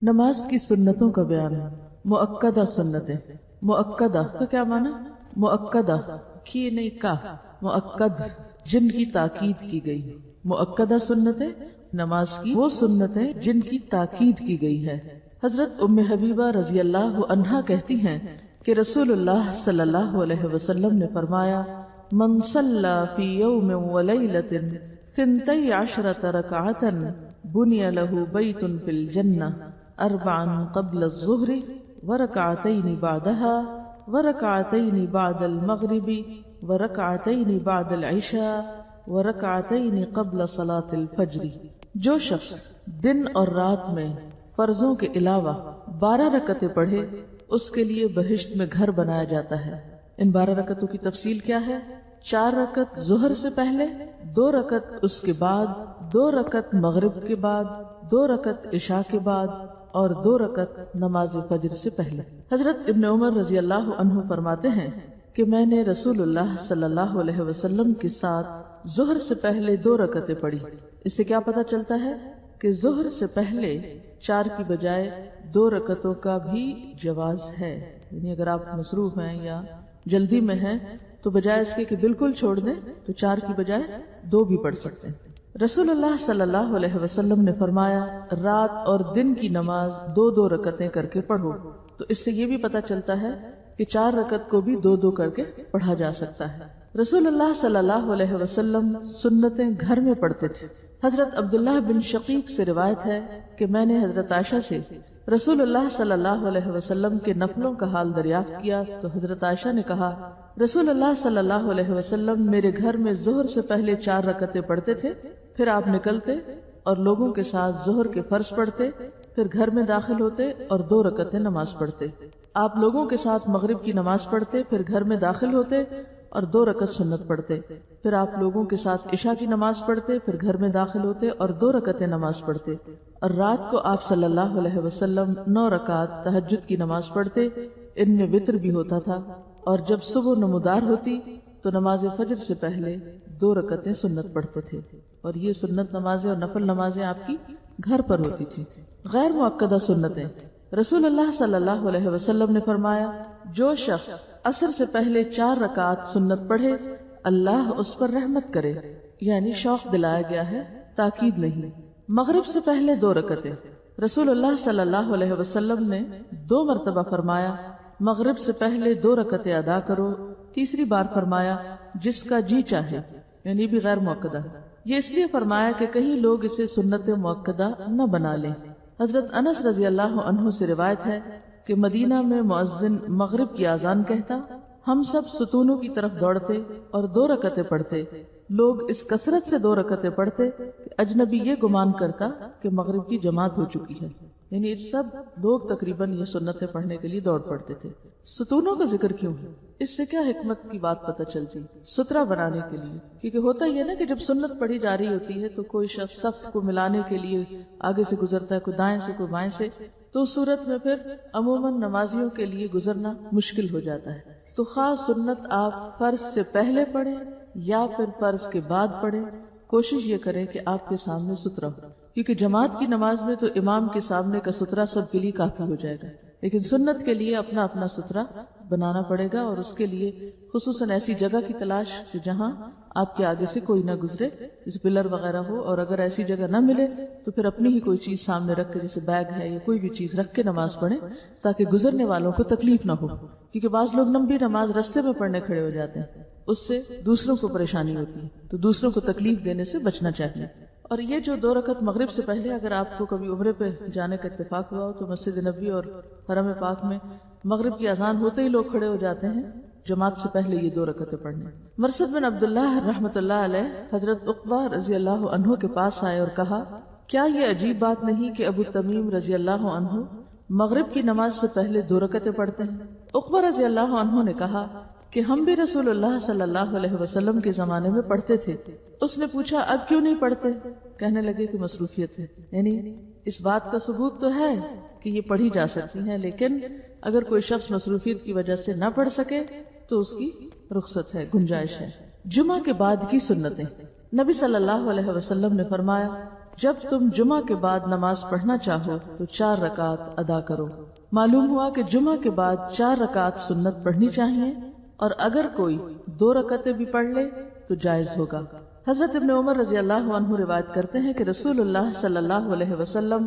نماز کی سنتوں کا بیان. مؤکدہ سنتیں. مؤکدہ کا کیا معنی؟ مؤکدہ کی نہیں کا، مؤکد جن کی تاکید کی گئی. مؤکدہ سنتیں نماز کی وہ سنتیں جن کی تاکید کی گئی ہے. حضرت ام حبیبہ رضی اللہ عنہا کہتی ہیں کہ رسول اللہ صلی اللہ علیہ وسلم نے فرمایا: من صلی فی یوم ولیلۃ 12 رکعۃ بنی لہ بیت فی الجنہ 4 قبل الظہر ورکعتین بعدها ورکعتین بعد المغرب ورکعتین بعد العشاء ورکعتین قبل صلاۃ الفجر. جو شخص دن اور رات میں فرضوں کے علاوہ 12 رکعتیں پڑھے اس کے لیے بہشت میں گھر بنایا جاتا ہے. ان 12 رکعتوں کی تفصیل کیا ہے؟ 4 رکعت ظہر سے پہلے، 2 رکعت اس کے بعد، 2 رکعت مغرب کے بعد، 2 رکعت عشاء کے بعد اور 2 رکعت نماز فجر سے پہلے. حضرت ابن عمر رضی اللہ عنہ فرماتے ہیں کہ میں نے رسول اللہ صلی اللہ علیہ وسلم کے ساتھ ظہر سے پہلے 2 رکعتیں پڑھی. اس سے کیا پتہ چلتا ہے کہ ظہر سے پہلے 4 کی بجائے 2 رکعتوں کا بھی جواز ہے. یعنی اگر آپ مصروف ہیں یا جلدی میں ہیں تو بجائے اس کے کہ بالکل چھوڑ دیں تو 4 کی بجائے 2 بھی پڑھ سکتے ہیں. رسول اللہ صلی اللہ علیہ وسلم نے فرمایا: رات اور دن کی نماز 2 رکعتیں کر کے پڑھو. تو اس سے یہ بھی پتہ چلتا ہے کہ 4 رکعت کو بھی 2 کر کے پڑھا جا سکتا ہے. رسول اللہ صلی اللہ علیہ وسلم سنتیں گھر میں پڑھتے تھے. حضرت عبداللہ بن شقیق سے روایت ہے کہ میں نے حضرت عائشہ سے رسول اللہ صلی اللہ علیہ وسلم کے نفلوں کا حال دریافت کیا تو حضرت عائشہ نے کہا: رسول اللہ صلی اللہ علیہ وسلم میرے گھر میں ظہر سے پہلے 4 رکعتیں پڑھتے تھے، پھر آپ نکلتے اور لوگوں کے ساتھ ظہر کے فرض پڑھتے، پھر گھر میں داخل ہوتے اور 2 رکعتیں نماز پڑھتے. آپ لوگوں کے ساتھ مغرب کی نماز پڑھتے، پھر گھر میں داخل ہوتے اور 2 رکعت سنت پڑھتے، پھر آپ لوگوں کے ساتھ عشاء کی نماز پڑھتے، پھر گھر میں داخل ہوتے اور 2 رکعتیں نماز پڑھتے. اور رات کو آپ صلی اللہ علیہ وسلم 9 رکعت تہجد کی نماز پڑھتے. ان میں وتر بھی ہوتا تھا. اور جب صبح نمودار ہوتی تو نماز فجر سے پہلے 2 رکعتیں سنت پڑھتے تھے. اور یہ سنت نمازیں اور نفل نمازیں آپ کی گھر پر ہوتی تھی. غیر مؤکدہ سنتیں. رسول اللہ صلی اللہ علیہ وسلم نے فرمایا: جو شخص عصر سے پہلے 4 رکعت سنت پڑھے اللہ اس پر رحمت کرے. یعنی شوق دلایا گیا ہے، تاکید نہیں. مغرب سے پہلے 2 رکعتیں. رسول اللہ صلی اللہ علیہ وسلم نے 2 مرتبہ فرمایا: مغرب سے پہلے 2 رکعتیں ادا کرو. تیسری بار فرمایا: جس کا جی چاہے. یعنی بھی غیر مؤکدہ. یہ اس لیے فرمایا کہ کہیں لوگ اسے سنت مؤکدہ نہ بنا لیں. حضرت انس رضی اللہ عنہ سے روایت ہے کہ مدینہ میں مؤذن مغرب کی اذان کہتا، ہم سب ستونوں کی طرف دوڑتے اور 2 رکعتیں پڑھتے. لوگ اس کثرت سے 2 رکعتیں پڑھتے کہ اجنبی یہ گمان کرتا کہ مغرب کی جماعت ہو چکی ہے. یعنی سب لوگ تقریباً یہ سنتیں پڑھنے کے لیے دوڑ پڑتے تھے. ستونوں کا ذکر کیوں ہے؟ اس سے کیا حکمت کی بات پتہ چلتی؟ سترہ بنانے کے لیے. کیونکہ ہوتا یہ نا کہ جب سنت پڑھی جا رہی ہوتی ہے تو کوئی شخص صف کو ملانے کے لیے آگے سے گزرتا ہے، کوئی دائیں سے کوئی بائیں سے، تو اس صورت میں پھر عموماً نمازیوں کے لیے گزرنا مشکل ہو جاتا ہے. تو خاص سنت آپ فرض سے پہلے پڑھیں یا پھر فرض کے بعد پڑھیں، کوشش یہ کریں کہ آپ کے سامنے سترہ ہو. کیونکہ جماعت کی نماز میں تو امام کے سامنے کا سترہ سب کے لیے کافی ہو جائے گا، لیکن سنت کے لیے اپنا اپنا سترہ بنانا پڑے گا. اور اس کے لیے خصوصاً ایسی جگہ کی تلاش کہ جہاں آپ کے آگے سے کوئی نہ گزرے، جیسے پلر وغیرہ ہو. اور اگر ایسی جگہ نہ ملے تو پھر اپنی ہی کوئی چیز سامنے رکھ کے، جیسے بیگ ہے یا کوئی بھی چیز رکھ کے نماز پڑھیں تاکہ گزرنے والوں کو تکلیف نہ ہو. کیونکہ بعض لوگ لمبی نماز رستے میں پڑھنے کھڑے ہو جاتے ہیں، اس سے دوسروں کو پریشانی ہوتی ہے. تو دوسروں کو تکلیف دینے سے بچنا چاہیے. اور یہ جو 2 رکعت مغرب سے پہلے اگر آپ کو کبھی عمرے پہ جانے کا اتفاق ہوا ہو تو مسجد نبوی اور حرم پاک میں مغرب کی اذان ہوتے ہی لوگ کھڑے ہو جاتے ہیں جماعت سے پہلے یہ 2 رکعتیں پڑھنے. مرثد بن عبداللہ رحمۃ اللہ علیہ حضرت عقبہ رضی اللہ عنہ کے پاس آئے اور کہا: کیا یہ عجیب بات نہیں کہ ابو تمیم رضی اللہ عنہ مغرب کی نماز سے پہلے 2 رکعتیں پڑھتے ہیں؟ عقبہ رضی اللہ عنہ نے کہا کہ ہم بھی رسول اللہ صلی اللہ علیہ وسلم کے زمانے میں پڑھتے تھے. اس نے پوچھا: اب کیوں نہیں پڑھتے؟ کہنے لگے کہ مصروفیت ہے. یعنی اس بات کا ثبوت تو ہے کہ یہ پڑھی جا سکتی ہیں، لیکن اگر کوئی شخص مصروفیت کی وجہ سے نہ پڑھ سکے تو اس کی رخصت ہے، گنجائش ہے. جمعہ کے بعد کی سنتیں. نبی صلی اللہ علیہ وسلم نے فرمایا: جب تم جمعہ کے بعد نماز پڑھنا چاہو تو 4 رکعت ادا کرو۔ معلوم ہوا کہ جمعہ کے بعد 4 رکعت سنت پڑھنی چاہیے، اور اگر کوئی 2 رکعتیں بھی پڑھ لے تو جائز ہوگا۔ حضرت ابن عمر رضی اللہ عنہ روایت کرتے ہیں کہ رسول اللہ صلی اللہ علیہ وسلم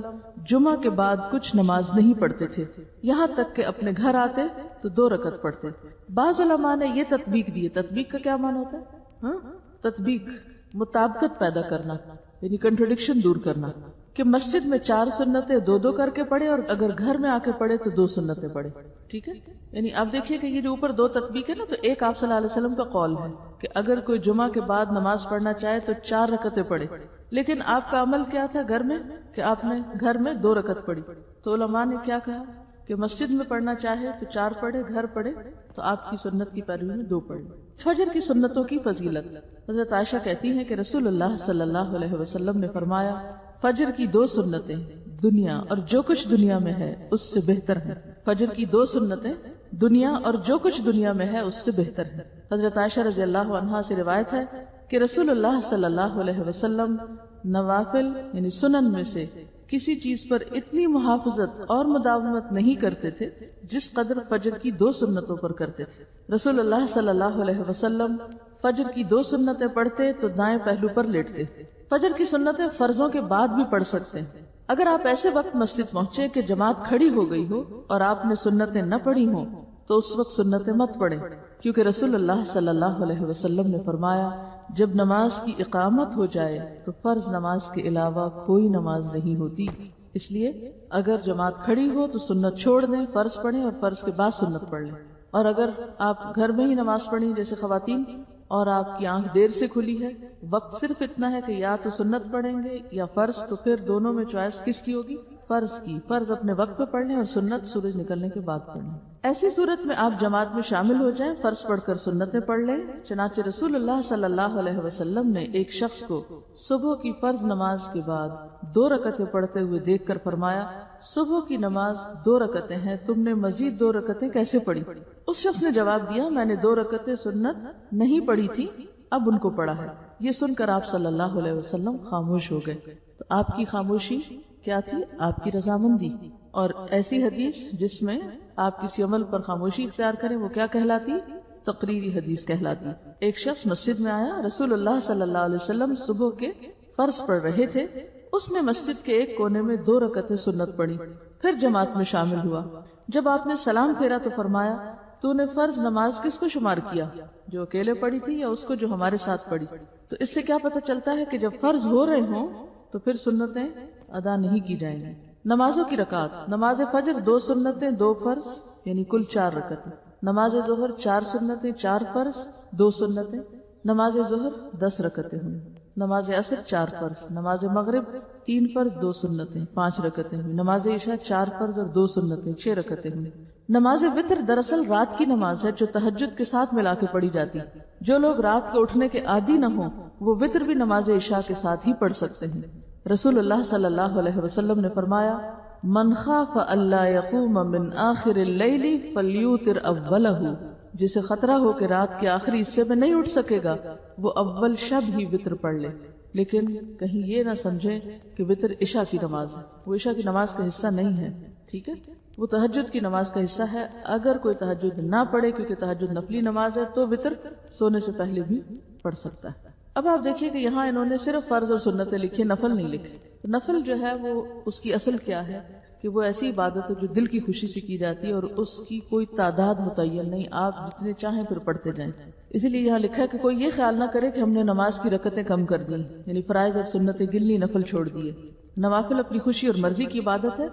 جمعہ کے بعد کچھ نماز نہیں پڑھتے تھے، یہاں تک کہ اپنے گھر آتے تو 2 رکعت پڑھتے۔ بعض علماء نے یہ تطبیق دی۔ تطبیق کا کیا معنی ہوتا ہے؟ تطبیق مطابقت پیدا کرنا، یعنی کنٹرڈکشن دور کرنا، کہ مسجد میں 4 سنتیں 2 کر کے پڑھے، اور اگر گھر میں آ کے پڑھے تو 2 سنتیں پڑھے۔ ٹھیک ہے، یعنی آپ دیکھیے کہ یہ جو اوپر 2 تطبیق ہے نا، تو ایک آپ صلی اللہ علیہ وسلم کا قول ہے کہ اگر کوئی جمعہ کے بعد نماز پڑھنا چاہے تو 4 رکعتیں پڑھے، لیکن آپ کا عمل کیا تھا گھر میں، کہ آپ نے گھر میں 2 رکعت پڑھی۔ تو علماء نے کیا کہا کہ مسجد میں پڑھنا چاہے تو 4 پڑھے، گھر پڑھے تو آپ کی سنت کی پیروی میں 2 پڑھے۔ فجر کی سنتوں کی فضیلت۔ حضرت عائشہ کہتی ہیں کہ رسول اللہ صلی اللہ علیہ وسلم نے فرمایا، فجر کی 2 سنتیں دنیا اور جو کچھ دنیا میں ہے اس سے بہتر ہیں۔ فجر کی 2 سنتیں دنیا اور جو کچھ دنیا میں ہے اس سے بہتر ہیں۔ حضرت عائشہ رضی اللہ عنہا سے روایت ہے کہ رسول اللہ صلی اللہ علیہ وسلم نوافل یعنی سنن میں سے کسی چیز پر اتنی محافظت اور مداومت نہیں کرتے تھے جس قدر فجر کی 2 سنتوں پر کرتے تھے۔ رسول اللہ صلی اللہ علیہ وسلم فجر کی 2 سنتیں پڑھتے تو دائیں پہلو پر لیٹتے۔ فجر کی سنتیں فرضوں کے بعد بھی پڑھ سکتے ہیں۔ اگر آپ ایسے وقت مسجد پہنچے کہ جماعت کھڑی ہو گئی ہو اور آپ نے سنتیں نہ پڑھی ہوں تو اس وقت سنتیں مت پڑھیں، کیونکہ رسول اللہ صلی اللہ علیہ وسلم نے فرمایا، جب نماز کی اقامت ہو جائے تو فرض نماز کے علاوہ کوئی نماز نہیں ہوتی۔ اس لیے اگر جماعت کھڑی ہو تو سنت چھوڑ دیں، فرض پڑھیں اور فرض کے بعد سنت پڑھ لیں۔ اور اگر آپ گھر میں ہی نماز پڑھیں جیسے خواتین، اور آپ کی آنکھ دیر سے کھلی ہے، وقت صرف اتنا ہے کہ یا تو سنت پڑھیں گے یا فرض، تو پھر دونوں میں چوائس کس کی ہوگی؟ فرض کی۔ فرض اپنے وقت پہ پڑھ لیں اور سنت سورج نکلنے کے بعد پڑھ لیں۔ ایسی صورت میں آپ جماعت میں شامل ہو جائیں، فرض پڑھ کر سنتیں پڑھ لیں۔ چنانچہ رسول اللہ صلی اللہ علیہ وسلم نے ایک شخص کو صبح کی فرض نماز کے بعد 2 رکعتیں پڑھتے ہوئے دیکھ کر فرمایا، صبح کی نماز 2 رکعتیں ہیں، تم نے مزید 2 رکعتیں کیسے پڑھی؟ اس شخص نے جواب دیا، میں نے 2 رکعتیں سنت نہیں پڑھی تھی، اب ان کو پڑھا ہے۔ یہ سن کر آپ صلی اللہ علیہ وسلم خاموش ہو گئے۔ تو آپ کی خاموشی کیا تھی؟ آپ کی رضامندی۔ اور ایسی حدیث جس میں آپ کسی عمل پر خاموشی اختیار کریں وہ کیا کہلاتی؟ تقریری حدیث کہلاتی۔ ایک شخص مسجد میں آیا، رسول اللہ صلی اللہ علیہ وسلم صبح کے فرض پڑھ رہے تھے، اس نے مسجد کے ایک کونے میں 2 رکعتیں سنت پڑھی، پھر جماعت میں شامل ہوا۔ جب آپ نے سلام پھیرا تو فرمایا، تو نے فرض نماز کس کو شمار کیا، جو اکیلے پڑھی تھی یا اس کو جو ہمارے ساتھ پڑھی؟ تو اس سے کیا پتہ چلتا ہے کہ جب فرض ہو رہے ہوں تو پھر سنتیں ادا نہیں کی جائیں گی۔ نمازوں کی رکعات۔ نماز فجر 2 سنتیں 2 فرض یعنی کل 4 رکعتیں۔ نماز ظہر 4 سنتیں 4 فرض 2 سنتیں۔ نماز ظہر 10 رکعتیں ہوئی۔ نماز عصر 4 فرض۔ نماز مغرب 3 فرض 2 سنتیں 5 رکعتیں ہوئی۔ نماز عشاء 4 فرض اور 2 سنتیں 6 رکعتیں ہوئی۔ نماز وتر دراصل رات کی نماز ہے جو تہجد کے ساتھ ملا کے پڑھی جاتی۔ جو لوگ رات کو اٹھنے کے عادی نہ ہوں وہ وتر بھی نماز عشاء کے ساتھ ہی پڑھ سکتے ہیں۔ رسول اللہ صلی اللہ علیہ وسلم نے فرمایا، من خاف اللہ یقوم من آخر اللیل فلیوتر اولہ، جسے خطرہ ہو کہ رات کے آخری حصے میں نہیں اٹھ سکے گا وہ اول شب ہی وتر پڑھ لے، لیکن کہیں یہ نہ سمجھے کہ وتر عشاء کی نماز ہے، وہ عشاء کی نماز کا حصہ نہیں ہے، ٹھیک ہے، وہ تہجد کی نماز کا حصہ ہے۔ اگر کوئی تہجد نہ پڑھے کیونکہ تہجد نفلی نماز ہے تو وتر سونے سے پہلے بھی پڑھ سکتا ہے۔ اب آپ دیکھیے کہ یہاں انہوں نے صرف فرض اور سنتیں لکھی، نفل نہیں لکھے۔ نفل جو ہے وہ اس کی اصل کیا ہے کہ وہ ایسی عبادت ہے جو دل کی خوشی سے کی جاتی ہے اور اس کی کوئی تعداد متعین نہیں، آپ جتنے چاہیں پھر پڑھتے جائیں۔ اسی لیے یہاں لکھا ہے کہ کوئی یہ خیال نہ کرے کہ ہم نے نماز کی رکعتیں کم کر دی، یعنی فرائض اور سنتیں گنلی، نفل چھوڑ دیے۔ نوافل اپنی خوشی اور مرضی کی عبادت ہے۔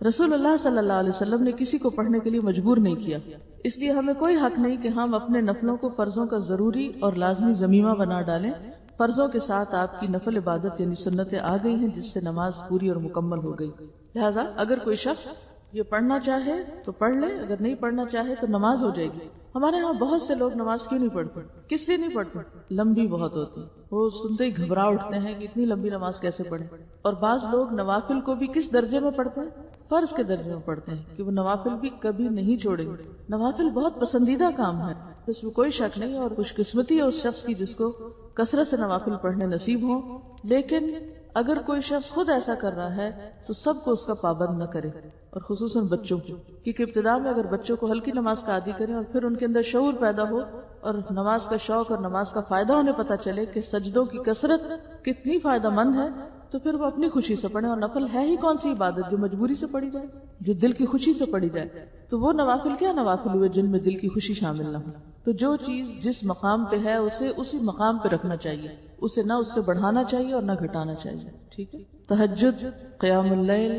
رسول اللہ صلی اللہ علیہ وسلم نے کسی کو پڑھنے کے لیے مجبور نہیں کیا، اس لیے ہمیں کوئی حق نہیں کہ ہم اپنے نفلوں کو فرضوں کا ضروری اور لازمی ضمیمہ بنا ڈالیں۔ فرضوں کے ساتھ آپ کی نفل عبادت یعنی سنتیں آ گئی ہیں جس سے نماز پوری اور مکمل ہو گئی۔ لہٰذا اگر کوئی شخص یہ پڑھنا چاہے تو پڑھ لے، اگر نہیں پڑھنا چاہے تو نماز ہو جائے گی۔ ہمارے ہاں بہت سے لوگ نماز کیوں نہیں پڑھتے؟ کس لیے نہیں پڑھتے؟ لمبی بہت ہوتی، وہ سنتے ہی گھبرا اٹھتے ہیں کہ اتنی لمبی نماز کیسے پڑھیں۔ اور بعض لوگ نوافل کو بھی کس درجے میں پڑھتے ہیں؟ فرض کے درجے میں پڑھتے ہیں کہ وہ نوافل بھی کبھی نہیں چھوڑیں گے۔ نوافل بہت پسندیدہ کام ہے، اس میں کوئی شک نہیں، اور خوش قسمتی ہے اس شخص کی جس کو کثرت سے نوافل پڑھنے نصیب ہوں۔ لیکن اگر کوئی شخص خود ایسا کر رہا ہے تو سب کو اس کا پابند نہ کرے، اور خصوصاً بچوں کو، کیونکہ ابتدا میں اگر بچوں کو ہلکی نماز کا عادی کریں اور پھر ان کے اندر شعور پیدا ہو اور نماز کا شوق اور نماز کا فائدہ انہیں پتہ چلے کہ سجدوں کی کثرت کتنی فائدہ مند ہے، تو پھر وہ اپنی خوشی سے پڑھیں. اور نفل ہے ہی کون سی عبادت جو مجبوری سے پڑھی جائے، جو دل کی خوشی سے پڑھی جائے؟ تو وہ نوافل کیا نوافل ہوئے جن میں دل کی خوشی شامل نہ ہو. تو جو چیز جس مقام پہ ہے اسے اسی مقام پہ رکھنا چاہیے، اسے نہ اس سے بڑھانا چاہیے اور نہ گھٹانا چاہیے. ٹھیک ہے. تہجد، قیام اللیل،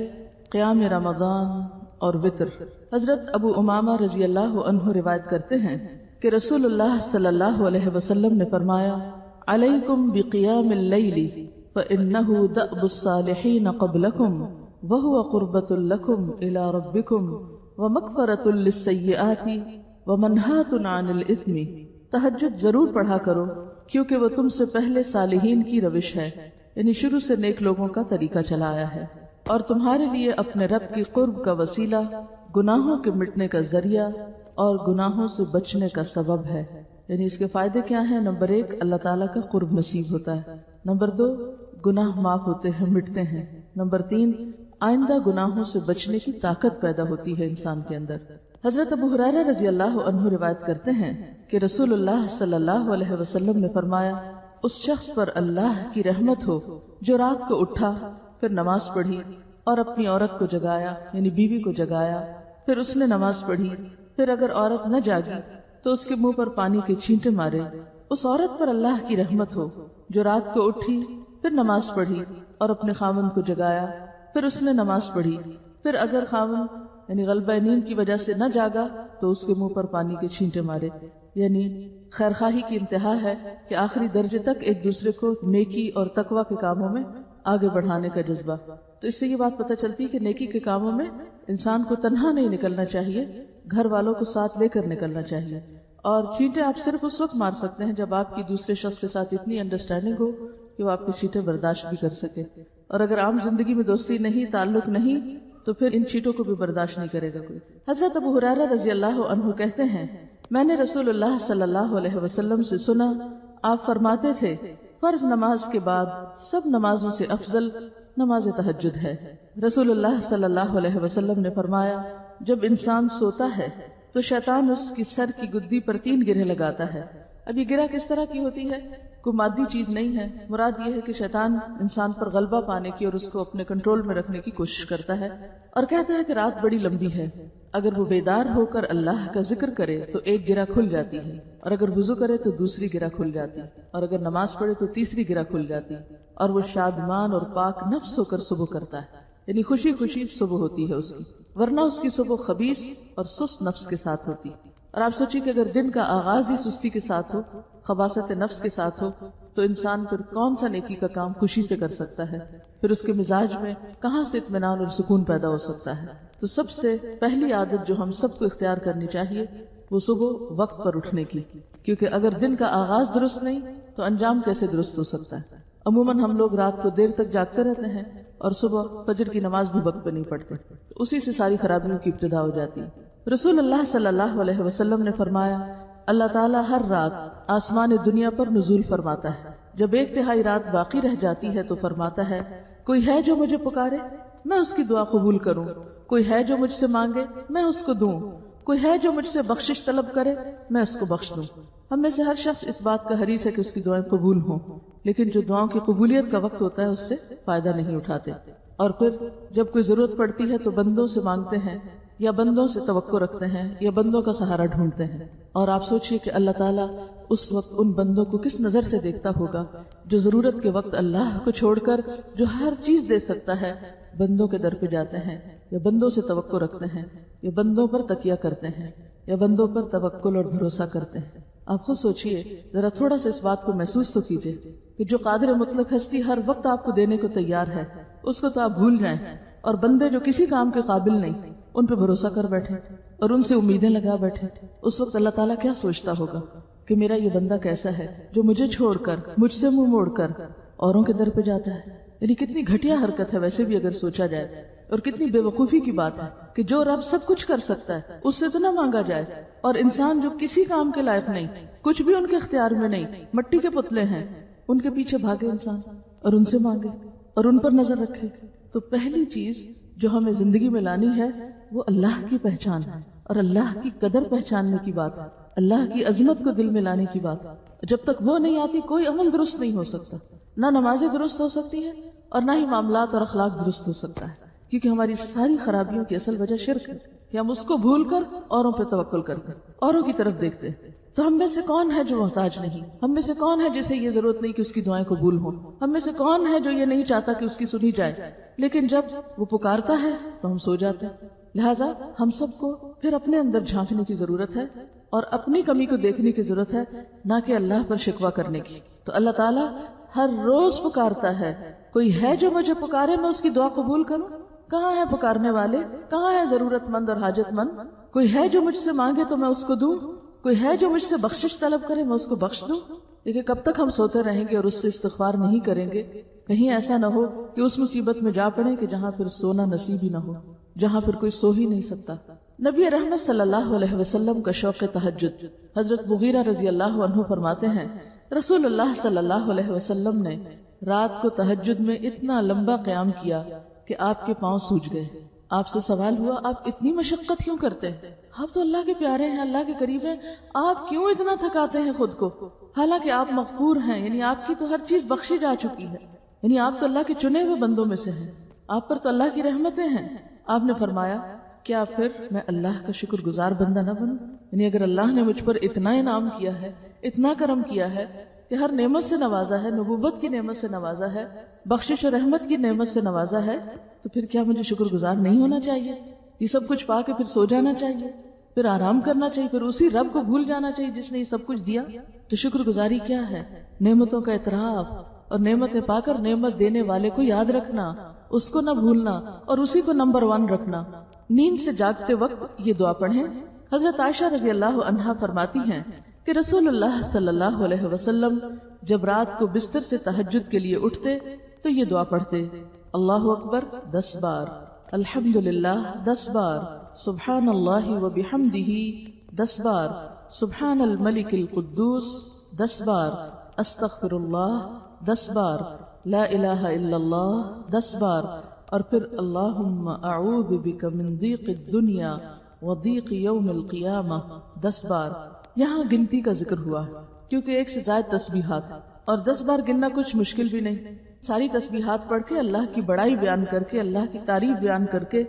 قیام رمضان اور وتر. حضرت ابو امامہ رضی اللہ عنہ روایت کرتے ہیں کہ رسول اللہ صلی اللہ علیہ وسلم نے فرمایا، علیکم بقیام اللیل فإنہ دأب الصالحین قبلکم وہو قربۃ لکم الی ربکم ومغفرۃ للسیئات ومنہاۃ عن الاثم. تہجد ضرور پڑھا کرو کیونکہ وہ تم سے پہلے صالحین کی روش ہے، یعنی شروع سے نیک لوگوں کا طریقہ چلا آیا ہے، اور تمہارے لیے اپنے رب کی قرب کا وسیلہ، گناہوں کے مٹنے کا ذریعہ اور گناہوں سے بچنے کا سبب ہے. یعنی اس کے فائدے کیا ہیں؟ نمبر 1، اللہ تعالیٰ کا قرب نصیب ہوتا ہے. نمبر 2، گناہ معاف ہوتے ہیں، مٹتے ہیں. نمبر 3، آئندہ گناہوں سے بچنے کی طاقت پیدا ہوتی ہے انسان کے اندر. حضرت ابو ہریرہ رضی اللہ عنہ روایت کرتے ہیں کہ رسول اللہ صلی اللہ علیہ وسلم نے فرمایا، اس شخص پر اللہ کی رحمت ہو جو رات کو اٹھا، پھر نماز پڑھی اور اپنی عورت کو جگایا، یعنی بیوی کو جگایا، پھر اس نے نماز پڑھی، پھر اگر عورت نہ جاگی تو اس کے منہ پر پانی کے چھینٹے مارے. اس عورت پر اللہ کی رحمت ہو جو رات کو اٹھی، پھر نماز پڑھی اور اپنے خاوند کو جگایا، پھر اس نے نماز پڑھی، پھر اگر خاوند یعنی غلبہ نیند کی وجہ سے نہ جاگا تو اس کے منہ پر پانی کے چھینٹے مارے. یعنی خیرخواہی کی انتہا ہے کہ آخری درجے تک ایک دوسرے کو نیکی اور تقوی کے کاموں میں آگے بڑھانے کا جذبہ. تو اس سے یہ بات پتہ چلتی ہے کہ نیکی کے کاموں میں انسان کو تنہا نہیں نکلنا چاہیے، گھر والوں کو ساتھ لے کر نکلنا چاہیے. اور چھینٹے آپ صرف اس وقت مار سکتے ہیں جب آپ کی دوسرے شخص کے ساتھ اتنی انڈرسٹینڈنگ ہو کہ وہ آپ کے چھینٹے برداشت بھی کر سکے. اور اگر عام زندگی میں دوستی نہیں، تعلق نہیں، تو پھر ان چیٹوں کو بھی برداشت نہیں کرے گا کوئی. حضرت ابو ہریرہ رضی اللہ عنہ کہتے ہیں، میں نے رسول اللہ صلی اللہ علیہ وسلم سے سنا، آپ فرماتے تھے، فرض نماز کے بعد سب نمازوں سے افضل نماز تہجد ہے. رسول اللہ صلی اللہ علیہ وسلم نے فرمایا، جب انسان سوتا ہے تو شیطان اس کی سر کی گدی پر 3 گرہیں لگاتا ہے. اب یہ گرہ کس طرح کی ہوتی ہے؟ کوئی مادی چیز نہیں ہے، مراد یہ ہے کہ شیطان انسان پر غلبہ پانے کی اور اس کو اپنے کنٹرول میں رکھنے کی کوشش کرتا ہے، اور کہتا ہے کہ رات بڑی لمبی ہے. اگر وہ بیدار ہو کر اللہ کا ذکر کرے تو ایک گرہ کھل جاتی ہے، اور اگر وضو کرے تو دوسری گرہ کھل جاتی، اور اگر نماز پڑھے تو تیسری گرہ کھل جاتی، اور وہ شادمان اور پاک نفس ہو کر صبح کرتا ہے. یعنی خوشی خوشی صبح ہوتی ہے اس کی، ورنہ اس کی صبح خبیث اور سست نفس کے ساتھ ہوتی. اور آپ سوچیے کہ اگر دن کا آغاز ہی سستی کے ساتھ ہو، خباثت نفس کے ساتھ ہو، تو انسان پھر کون سا نیکی کا کام خوشی سے کر سکتا ہے؟ پھر اس کے مزاج میں کہاں سے اطمینان اور سکون پیدا ہو سکتا ہے؟ تو سب سے پہلی عادت جو ہم سب کو اختیار کرنی چاہیے وہ صبح وقت پر اٹھنے کی، کیونکہ اگر دن کا آغاز درست نہیں تو انجام کیسے درست ہو سکتا ہے؟ عموماً ہم لوگ رات کو دیر تک جاگتے رہتے ہیں اور صبح فجر کی نماز بھی وقت پہ نہیں پڑھتے، اسی سے ساری خرابیوں کی ابتدا ہو جاتی ہے. رسول اللہ صلی اللہ علیہ وسلم نے فرمایا، اللہ تعالیٰ ہر رات آسمان دنیا پر نزول فرماتا ہے. جب 1/3 رات باقی رہ جاتی ہے تو فرماتا ہے، کوئی ہے جو مجھے پکارے، میں اس کی دعا قبول کروں، کوئی ہے جو مجھ سے مانگے، میں اس کو دوں، کوئی ہے جو مجھ سے بخشش طلب کرے، میں اس کو بخش دوں. ہم میں سے ہر شخص اس بات کا حریص ہے کہ اس کی دعائیں قبول ہوں، لیکن جو دعاؤں کی قبولیت کا وقت ہوتا ہے اس سے فائدہ نہیں اٹھاتے، اور پھر جب کوئی ضرورت پڑتی ہے تو بندوں سے مانگتے ہیں یا بندوں سے توقع رکھتے ہیں یا بندوں کا سہارا ڈھونڈتے ہیں. اور آپ سوچئے کہ اللہ تعالیٰ اس وقت ان بندوں کو کس نظر سے دیکھتا ہوگا جو ضرورت کے وقت اللہ کو چھوڑ کر جو ہر چیز دے سکتا ہے بندوں کے در پہ جاتے ہیں، یا بندوں سے توقع رکھتے ہیں، یا بندوں پر تکیہ کرتے ہیں، یا بندوں پر توکل اور بھروسہ کرتے ہیں. آپ خود سوچئے، ذرا تھوڑا سا اس بات کو محسوس تو کیجئے کہ جو قادر مطلق ہستی ہر وقت آپ کو دینے کو تیار ہے، اس کو تو آپ بھول جائیں، اور بندے جو کسی کام کے قابل نہیں ان پہ بھروسہ کر بیٹھے اور ان سے امیدیں لگا بیٹھے. اس وقت اللہ تعالیٰ کیا سوچتا ہوگا کہ میرا یہ بندہ کیسا ہے جو مجھے چھوڑ کر، مجھ سے منہ موڑ کر اوروں کے در پہ جاتا ہے. یعنی کتنی گھٹیا حرکت ہے ویسے بھی اگر سوچا جائے، اور کتنی بے وقوفی کی بات ہے کہ جو رب سب کچھ کر سکتا ہے اس سے تو نہ مانگا جائے، اور انسان جو کسی کام کے لائق نہیں، کچھ بھی ان کے اختیار میں نہیں، مٹی کے پتلے ہیں، ان کے پیچھے بھاگے انسان اور ان سے مانگے. اور ان پر نظر رکھے. تو پہلی چیز جو ہمیں زندگی میں لانی ہے وہ اللہ کی پہچان ہے اور اللہ کی قدر پہچاننے کی بات ہے، اللہ کی عظمت کو دل میں لانے کی بات ہے. جب تک وہ نہیں آتی کوئی عمل درست نہیں ہو سکتا، نہ نمازیں درست ہو سکتی ہیں اور نہ ہی معاملات اور اخلاق درست ہو سکتا ہے، کیونکہ ہماری ساری خرابیوں کی اصل وجہ شرک ہے کہ ہم اس کو بھول کر اوروں پہ توکل کرتے ہیں، اوروں کی طرف دیکھتے ہیں. تو ہم میں سے کون ہے جو محتاج نہیں؟ ہم میں سے کون ہے جسے یہ ضرورت نہیں کہ اس کی دعائیں قبول ہوں؟ ہم میں سے کون ہے جو یہ نہیں چاہتا کہ اس کی سنی جائے؟ لیکن جب وہ پکارتا ہے تو ہم سو جاتے ہیں. لہٰذا ہم سب کو پھر اپنے اندر جھانکنے کی ضرورت ہے اور اپنی کمی کو دیکھنے کی ضرورت ہے، نہ کہ اللہ پر شکوہ کرنے کی. تو اللہ تعالیٰ ہر روز پکارتا ہے، کوئی ہے جو مجھے پکارے میں اس کی دعا قبول کروں؟ کہاں ہے پکارنے والے؟ کہاں ہے ضرورت مند اور حاجت مند؟ کوئی ہے جو مجھ سے مانگے تو میں اس کو دوں؟ کوئی ہے جو مجھ سے بخشش طلب کرے میں اس کو بخش دوں؟ لیکن کب تک ہم سوتے رہیں گے اور اس سے استغفار نہیں کریں گے؟ کہیں ایسا نہ ہو کہ اس مصیبت میں جا پڑے کہ جہاں پھر سونا نصیب ہی نہ ہو، جہاں پھر کوئی سو ہی نہیں سکتا. نبی رحمت صلی اللہ علیہ وسلم کا شوق تہجد. حضرت مغیرہ رضی اللہ عنہ فرماتے ہیں رسول اللہ صلی اللہ علیہ وسلم نے رات کو تہجد میں اتنا لمبا قیام کیا کہ آپ کے پاؤں سوج گئے. آپ سے سوال ہوا آپ اتنی مشقت کیوں کرتے ہیں؟ آپ تو اللہ کے پیارے ہیں، اللہ کے قریب ہیں، آپ کیوں اتنا تھکاتے ہیں خود کو؟ حالانکہ آپ مغفور ہیں، یعنی آپ کی تو ہر چیز بخشی جا چکی ہے، یعنی آپ تو اللہ کے چنے ہوئے بندوں میں سے ہیں، آپ پر تو اللہ کی رحمتیں ہیں. آپ نے فرمایا کیا پھر میں اللہ کا شکر گزار بندہ نہ بنوں؟ یعنی اگر اللہ نے مجھ پر اتنا انعام کیا ہے، اتنا کرم کیا ہے کہ ہر نعمت سے نوازا ہے، نبوت کی نعمت سے نوازا ہے، بخشش و رحمت کی نعمت سے نوازا ہے، تو پھر کیا مجھے شکر گزار نہیں ہونا چاہیے؟ یہ سب کچھ پا کے پھر سو جانا چاہیے، پھر آرام کرنا چاہیے، پھر اسی رب کو بھول جانا چاہیے جس نے یہ سب کچھ دیا؟ تو شکر گزاری کیا ہے؟ نعمتوں کا اعتراف اور نعمتیں پا کر نعمت دینے والے کو یاد رکھنا، اس کو نہ بھولنا اور اسی کو نمبر 1 رکھنا. نیند سے جاگتے وقت یہ دعا پڑھیں. حضرت عائشہ رضی اللہ عنہا فرماتی ہیں کہ رسول اللہ صلی اللہ علیہ وسلم جب رات کو بستر سے تہجد کے لیے اٹھتے تو یہ دعا پڑھتے: اللہ اکبر 10 بار، الحمدللہ 10 بار، سبحان اللہ و بحمدہ 10 بار، سبحان الملک القدوس 10 بار، استغفر اللہ 10 بار، لا الہ الا اللہ 10 بار، اور پھر اللہم اعوذ بک من ضیق الدنیا و ضیق یوم القیامہ 10 بار. یہاں گنتی کا ذکر ہوا کیونکہ ایک سے زائد تسبیحات، اور 10 بار گننا کچھ مشکل بھی نہیں. ساری تسبیحات پڑھ کے اللہ کی بڑائی بیان کر کے، اللہ کی تعریف بیان کر کے،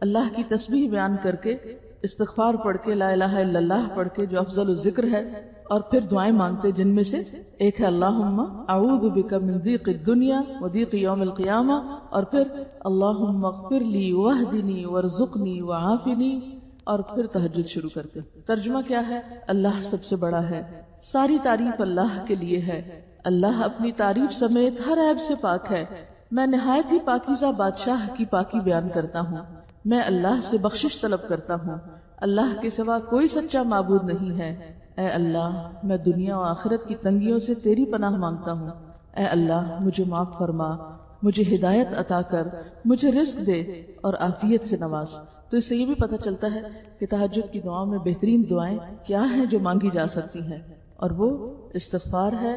اللہ کی تسبیح بیان کر کے، استغفار پڑھ کے، لا الہ الا اللہ پڑھ کے جو افضل الذکر ہے، اور پھر دعائیں مانگتے جن میں سے ایک ہے اللہم اعوذ بک من ضیق الدنیا و ضیق یوم القیامہ، اور پھر اللہم اغفر لی واہدنی وارزقنی وعافنی، اور پھر تہجد شروع کرتے. ترجمہ کیا ہے؟ اللہ سب سے بڑا ہے، ساری تعریف اللہ کے لیے ہے، اللہ اپنی تعریف سمیت ہر عیب سے پاک ہے، میں نہایت ہی پاکیزہ بادشاہ کی پاکی بیان کرتا ہوں، میں اللہ سے بخشش طلب کرتا ہوں، اللہ کے سوا کوئی سچا معبود نہیں ہے. اے اللہ میں دنیا و آخرت کی تنگیوں سے تیری پناہ مانگتا ہوں، اے اللہ مجھے معاف فرما، مجھے ہدایت عطا کر، مجھے رزق دے اور عافیت سے نواز. تو اس سے یہ بھی پتہ چلتا ہے کہ تہجد کی دعاؤں میں بہترین دعائیں کیا ہیں جو مانگی جا سکتی ہیں، اور وہ استغفار ہے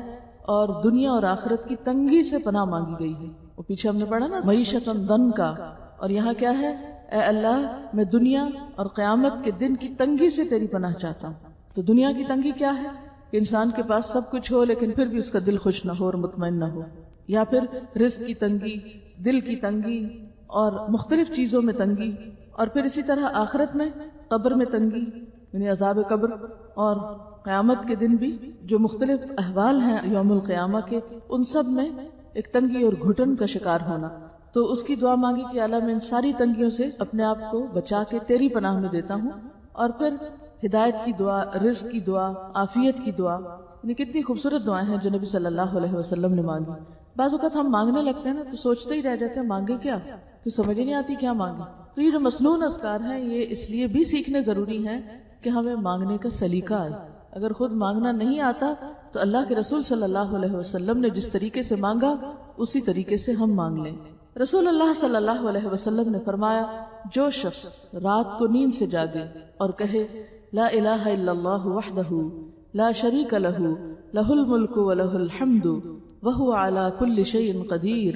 اور دنیا اور آخرت کی تنگی سے پناہ مانگی گئی ہے. وہ پیچھے ہم نے پڑھا نا معیشتاً ضنک کا، اور یہاں کیا ہے؟ اے اللہ میں دنیا اور قیامت کے دن کی تنگی سے تیری پناہ چاہتا ہوں. تو دنیا کی تنگی کیا ہے؟ کہ انسان کے پاس سب کچھ ہو لیکن پھر بھی اس کا دل خوش نہ ہو اور مطمئن نہ ہو، یا پھر رزق کی تنگی، دل کی تنگی اور مختلف چیزوں میں تنگی، اور پھر اسی طرح آخرت میں قبر میں تنگی، یعنی عذاب قبر، اور قیامت کے دن بھی جو مختلف احوال ہیں یوم القیامہ کے، ان سب میں ایک تنگی اور گھٹن کا شکار ہونا. تو اس کی دعا مانگی کہ اللہ میں ان ساری تنگیوں سے اپنے آپ کو بچا کے تیری پناہ میں دیتا ہوں. اور پھر ہدایت کی دعا، رزق کی دعا، عافیت کی دعا، یعنی کتنی خوبصورت دعائیں ہیں جو نبی صلی اللہ علیہ وسلم نے مانگی. بعض اوقات ہم مانگنے لگتے ہیں نا تو سوچتے ہی رہ جاتے ہیں مانگے کیا، کہ سمجھ ہی نہیں آتی کیا مانگے. تو یہ جو مسنون اذکار ہیں یہ اس لیے بھی سیکھنے ضروری ہیں کہ ہمیں مانگنے کا سلیقہ آئے. اگر خود مانگنا نہیں آتا تو اللہ کے رسول صلی اللہ علیہ وسلم نے جس طریقے سے مانگا اسی طریقے سے ہم مانگ لیں. رسول اللہ صلی اللہ علیہ وسلم نے فرمایا جو شخص رات کو نیند سے جاگے اور کہے لا الہ الا اللہ وحدہ لا شریک لہ لہ الملک و لہ الحمد وہو علی کل شیء قدیر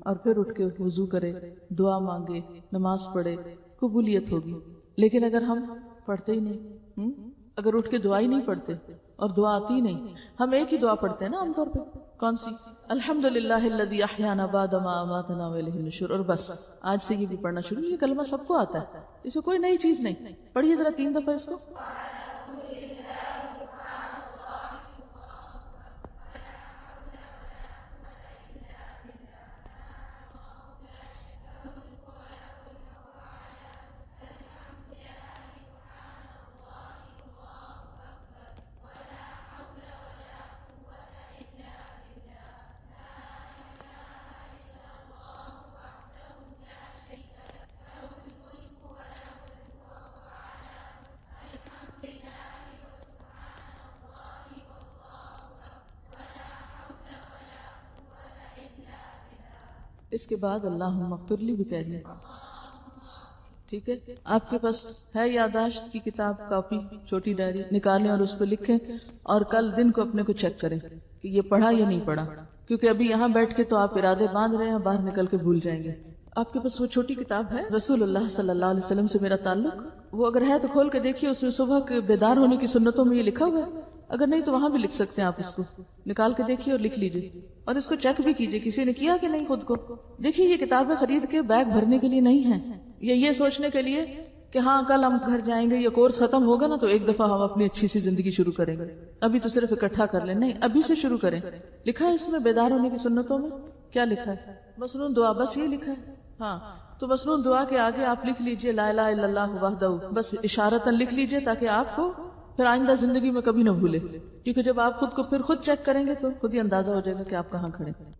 اور پھر اٹھ کے وضو کرے، دعا مانگے، نماز پڑھے، قبولیت ہوگی۔ لیکن اگر ہم پڑھتے ہی نہیں، اگر اٹھ کے دعا ہی نہیں پڑھتے اور دعا آتی ہی نہیں، ہم ایک ہی دعا پڑھتے ہیں نا عام طور پہ، کون سی؟ الحمدللہ الذی احیانا بعد ما اماتنا والیہ النشور، اور بس آج سے یہ بھی پڑھنا شروع۔ یہ کلمہ سب کو آتا ہے، اس میں کوئی نئی چیز نہیں۔ پڑھیے ذرا 3 دفعہ اس کو۔ اس کے بعد اللہم اغفر لی بھی کہہ لیں، ٹھیک ہے؟ آپ کے پاس ہے یادداشت کی کتاب، کاپی، چھوٹی ڈائری، نکالیں اور اس پہ لکھیں، اور کل دن کو اپنے کو چیک کریں کہ یہ پڑھا یا نہیں پڑھا، کیونکہ ابھی یہاں بیٹھ کے تو آپ ارادے باندھ رہے ہیں، باہر نکل کے بھول جائیں گے۔ آپ کے پاس وہ چھوٹی کتاب ہے رسول اللہ صلی اللہ علیہ وسلم سے میرا تعلق، وہ اگر ہے تو کھول کے دیکھیے، اس میں صبح کے بیدار ہونے کی سنتوں میں یہ لکھا ہوا ہے، اگر نہیں تو وہاں بھی لکھ سکتے ہیں، آپ اس کو نکال کے دیکھیے اور لکھ لیجیے، اور اس کو چیک بھی کیجیے کسی نے کیا کہ نہیں خود کو۔ دیکھیے یہ کتابیں خرید کے بیگ بھرنے کے لیے نہیں ہیں، یہ سوچنے کے لیے کہ ہاں کل ہم گھر جائیں گے، یہ کورس ختم ہوگا نا تو ایک دفعہ ہم اپنی اچھی سی زندگی شروع کریں گے، ابھی تو صرف اکٹھا کر لیں، نہیں ابھی سے شروع کریں۔ لکھا ہے اس میں بیدار ہونے کی سنتوں میں کیا لکھا ہے؟ مسنون دعا، بس یہ لکھا ہے۔ ہاں تو مسنون دعا کے آگے آپ لکھ لیجئے لا الہ الا اللہ وحدہ، بس اشارتاً لکھ لیجئے تاکہ آپ کو پھر آئندہ زندگی میں کبھی نہ بھولے، کیونکہ جب آپ خود کو پھر خود چیک کریں گے تو خود ہی اندازہ ہو جائے گا کہ آپ کہاں کھڑے ہیں۔